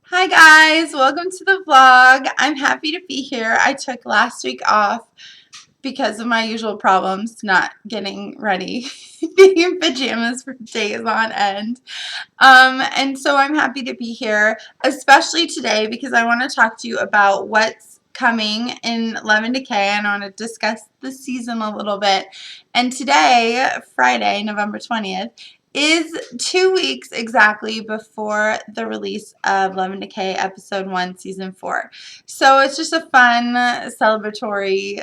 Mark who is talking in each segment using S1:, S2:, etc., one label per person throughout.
S1: Hi guys, welcome to the vlog. I'm happy to be here. I took last week off because of my usual problems, not getting ready, being in pajamas for days on end. And so I'm happy to be here, especially today because I want to talk to you about what's coming in Love and Decay, and I want to discuss the season a little bit. And today, Friday, November 20th, is 2 weeks exactly before the release of Love and Decay episode 1 season 4. So it's just a fun celebratory,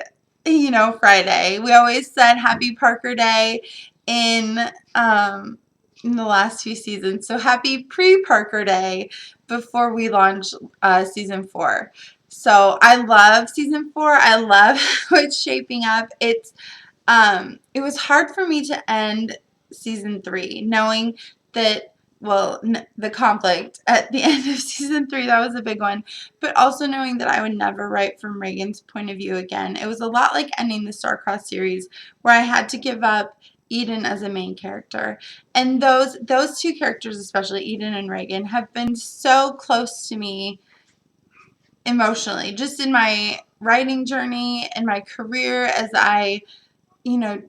S1: Friday. We always said happy Parker Day in in the last few seasons. So happy pre-Parker Day before we launch season 4. So I love season 4. I love how it's shaping up. It was hard for me to end season 3 knowing that, well, the conflict at the end of season 3, that was a big one, but also knowing that I would never write from Reagan's point of view again. It was a lot like ending the Star-Crossed series where I had to give up Eden as a main character. And those two characters, especially Eden and Reagan, have been so close to me emotionally, just in my writing journey and my career as I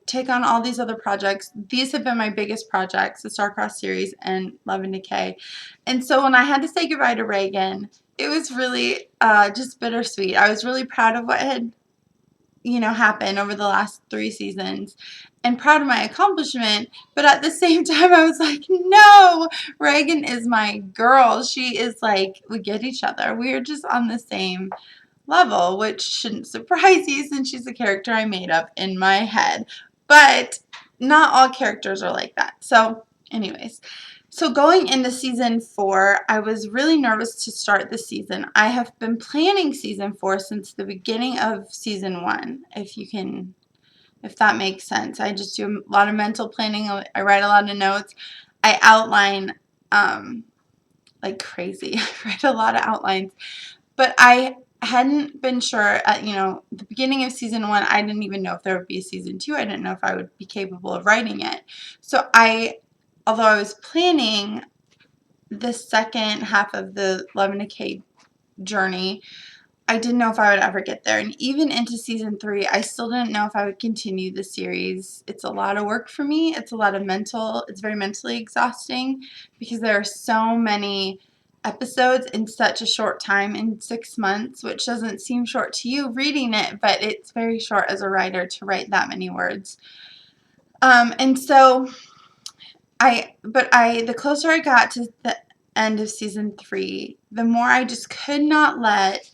S1: take on all these other projects. These have been my biggest projects, the Star-Crossed series and Love and Decay. And so when I had to say goodbye to Reagan, it was really just bittersweet. I was really proud of what had happen over the last 3 seasons and proud of my accomplishment, but at the same time I was like, no, Reagan is my girl. She is like, we get each other. We are just on the same level, which shouldn't surprise you since she's a character I made up in my head. But not all characters are like that. So anyways, so going into season 4, I was really nervous to start the season. I have been planning season 4 since the beginning of season 1, if that makes sense. I just do a lot of mental planning. I write a lot of notes. I outline like crazy. I write a lot of outlines. But I hadn't been sure at, the beginning of season 1, I didn't even know if there would be a season 2. I didn't know if I would be capable of writing it. So although I was planning the second half of the Love and Decay journey, I didn't know if I would ever get there. And even into season 3, I still didn't know if I would continue the series. It's a lot of work for me. It's very mentally exhausting because there are so many episodes in such a short time, in 6 months, which doesn't seem short to you reading it, but it's very short as a writer to write that many words. And so the closer I got to the end of season 3, the more I just could not let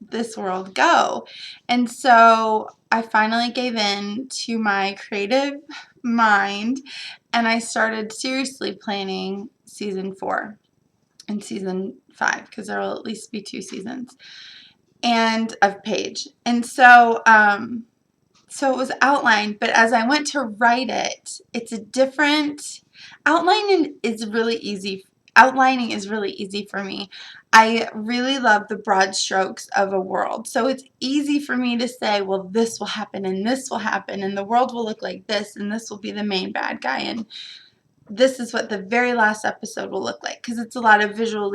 S1: this world go. And so I finally gave in to my creative mind and I started seriously planning season 4 and season 5, because there will at least be 2 seasons and of Paige. And so so it was outlined, but as I went to write it, it's a different outlining is really easy. Outlining is really easy for me. I really love the broad strokes of a world. So it's easy for me to say, well, this will happen and this will happen and the world will look like this and this will be the main bad guy and this is what the very last episode will look like, because it's a lot of visual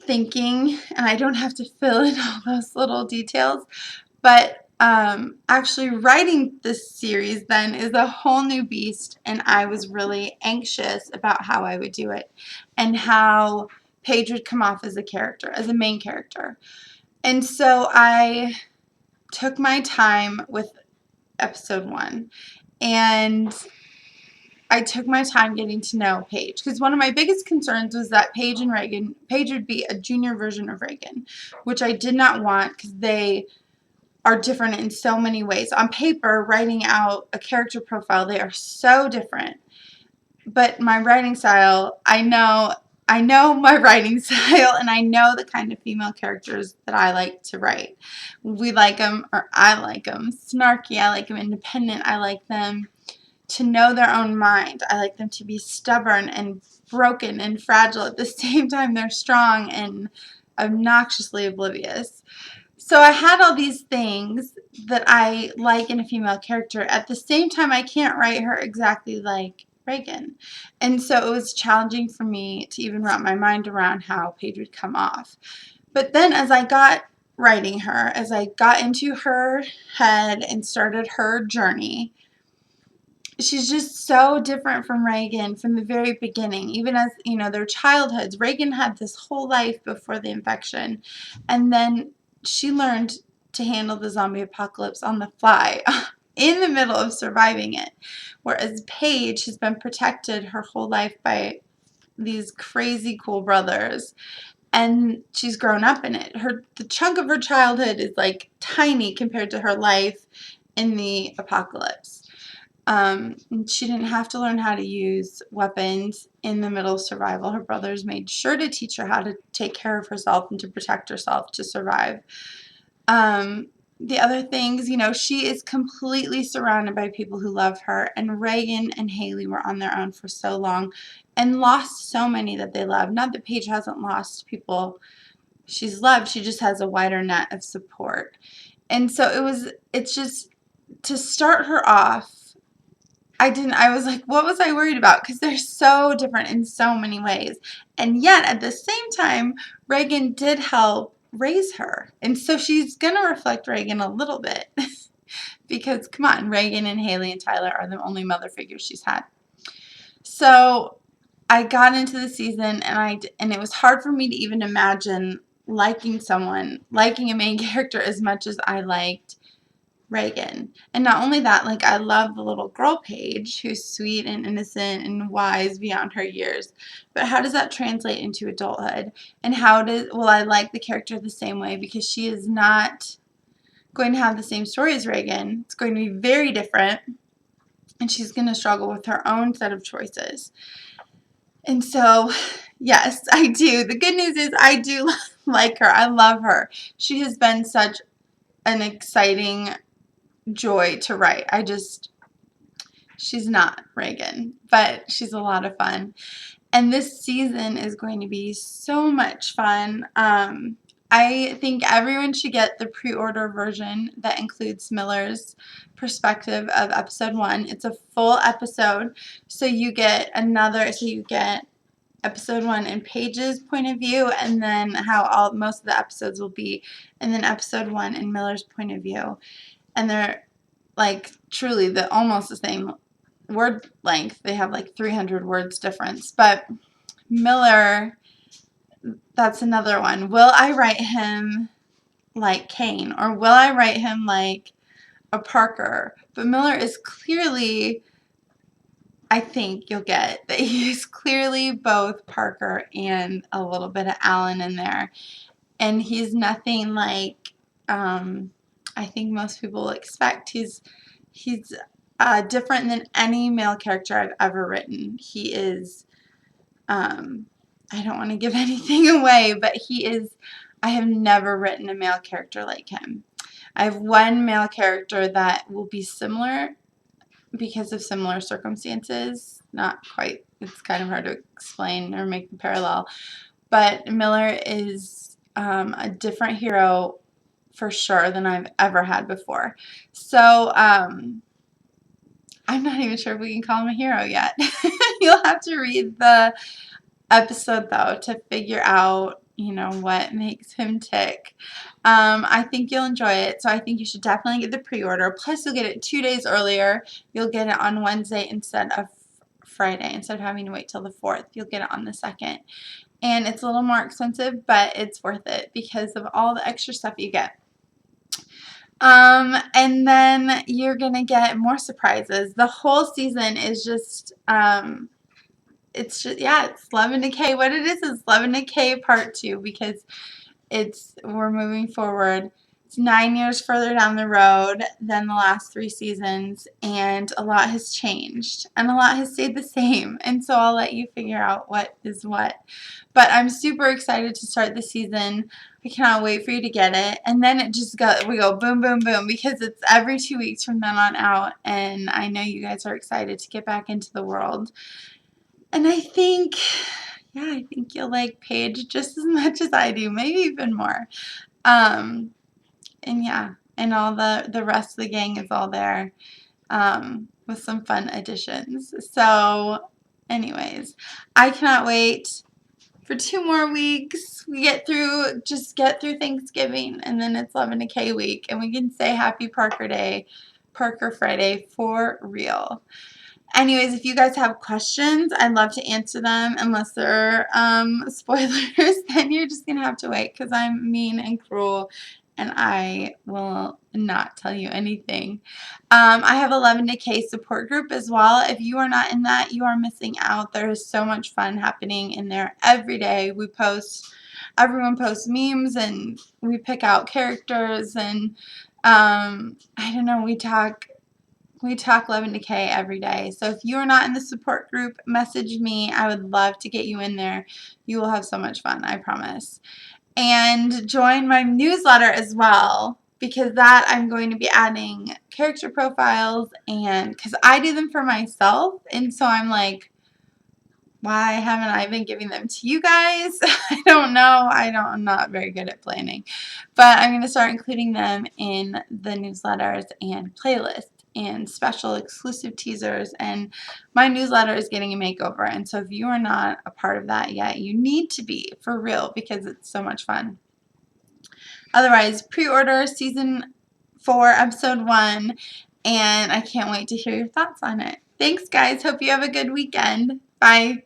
S1: thinking and I don't have to fill in all those little details. But actually writing this series then is a whole new beast, and I was really anxious about how I would do it and how Paige would come off as a character, as a main character. And so I took my time with episode 1, and I took my time getting to know Paige, because one of my biggest concerns was that Paige would be a junior version of Reagan, which I did not want because they are different in so many ways. On paper, writing out a character profile, they are so different. But my writing style, I know my writing style, and I know the kind of female characters that I like to write. We like them, or I like them snarky, I like them independent, I like them to know their own mind. I like them to be stubborn and broken and fragile. At the same time, they're strong and obnoxiously oblivious. So I had all these things that I like in a female character. At the same time, I can't write her exactly like Reagan. And so it was challenging for me to even wrap my mind around how Paige would come off. But then as I got writing her, as I got into her head and started her journey, she's just so different from Reagan from the very beginning. Even as, their childhoods, Reagan had this whole life before the infection. And then she learned to handle the zombie apocalypse on the fly in the middle of surviving it. Whereas Paige has been protected her whole life by these crazy cool brothers. And she's grown up in it. The chunk of her childhood is like tiny compared to her life in the apocalypse. She didn't have to learn how to use weapons in the middle of survival. Her brothers made sure to teach her how to take care of herself and to protect herself to survive. The other things, she is completely surrounded by people who love her, and Reagan and Haley were on their own for so long and lost so many that they love. Not that Paige hasn't lost people she's loved, she just has a wider net of support. And so it's just to start her off, I was like, what was I worried about? Because they're so different in so many ways. And yet, at the same time, Reagan did help raise her. And so she's going to reflect Reagan a little bit. Because, come on, Reagan and Haley and Tyler are the only mother figures she's had. So I got into the season, and it was hard for me to even imagine liking a main character as much as I liked Reagan. And not only that, like, I love the little girl Paige, who's sweet and innocent and wise beyond her years. But how does that translate into adulthood? And will I like the character the same way? Because she is not going to have the same story as Reagan. It's going to be very different. And she's going to struggle with her own set of choices. And so, yes, I do. The good news is I do like her. I love her. She has been such an exciting joy to write. She's not Reagan, but she's a lot of fun. And this season is going to be so much fun. I think everyone should get the pre-order version that includes Miller's perspective of episode 1. It's a full episode, so you get episode 1 in Paige's point of view, and then how most of the episodes will be, and then episode 1 in Miller's point of view. And they're like truly almost the same word length. They have like 300 words difference. But Miller, that's another one. Will I write him like Kane, or will I write him like a Parker? But Miller is clearly, I think you'll get that he's clearly both Parker and a little bit of Alan in there. And he's nothing like I think most people expect. He's different than any male character I've ever written. He is, I don't want to give anything away, but I have never written a male character like him. I have one male character that will be similar because of similar circumstances. Not quite, it's kind of hard to explain or make a parallel. But Miller is a different hero for sure than I've ever had before. So I'm not even sure if we can call him a hero yet. You'll have to read the episode though to figure out what makes him tick. I think you'll enjoy it, so I think you should definitely get the pre-order. Plus you'll get it 2 days earlier. You'll get it on Wednesday instead of Friday. Instead of having to wait till the 4th, you'll get it on the 2nd. And it's a little more expensive, but it's worth it because of all the extra stuff you get. And then you're going to get more surprises. The whole season is just, it's Love and Decay. What it is Love and Decay Part 2, because we're moving forward. It's 9 years further down the road than the last 3 seasons, and a lot has changed, and a lot has stayed the same, and so I'll let you figure out what is what. But I'm super excited to start the season. I cannot wait for you to get it, and then we go boom, boom, boom, because it's every 2 weeks from then on out, and I know you guys are excited to get back into the world. And I think you'll like Paige just as much as I do, maybe even more. And all the rest of the gang is all there, with some fun additions. So anyways, I cannot wait for 2 more weeks. We get through Thanksgiving, and then it's Love and Decay week, and we can say Happy Parker Friday for real. Anyways, if you guys have questions, I'd love to answer them. Unless they're spoilers, then you're just gonna have to wait, because I'm mean and cruel and I will not tell you anything. I have a Love and Decay support group as well. If you are not in that, you are missing out. There is so much fun happening in there every day. Everyone posts memes, and we pick out characters, and I don't know, we talk Love and Decay every day. So if you are not in the support group, message me. I would love to get you in there. You will have so much fun, I promise. And join my newsletter as well, because that I'm going to be adding character profiles, and because I do them for myself, and so I'm like, why haven't I been giving them to you guys? I don't know. I'm not very good at planning. But I'm going to start including them in the newsletters and playlists and special exclusive teasers. And my newsletter is getting a makeover. And so if you are not a part of that yet, you need to be, for real, because it's so much fun. Otherwise, pre-order season 4, episode 1. And I can't wait to hear your thoughts on it. Thanks, guys. Hope you have a good weekend. Bye.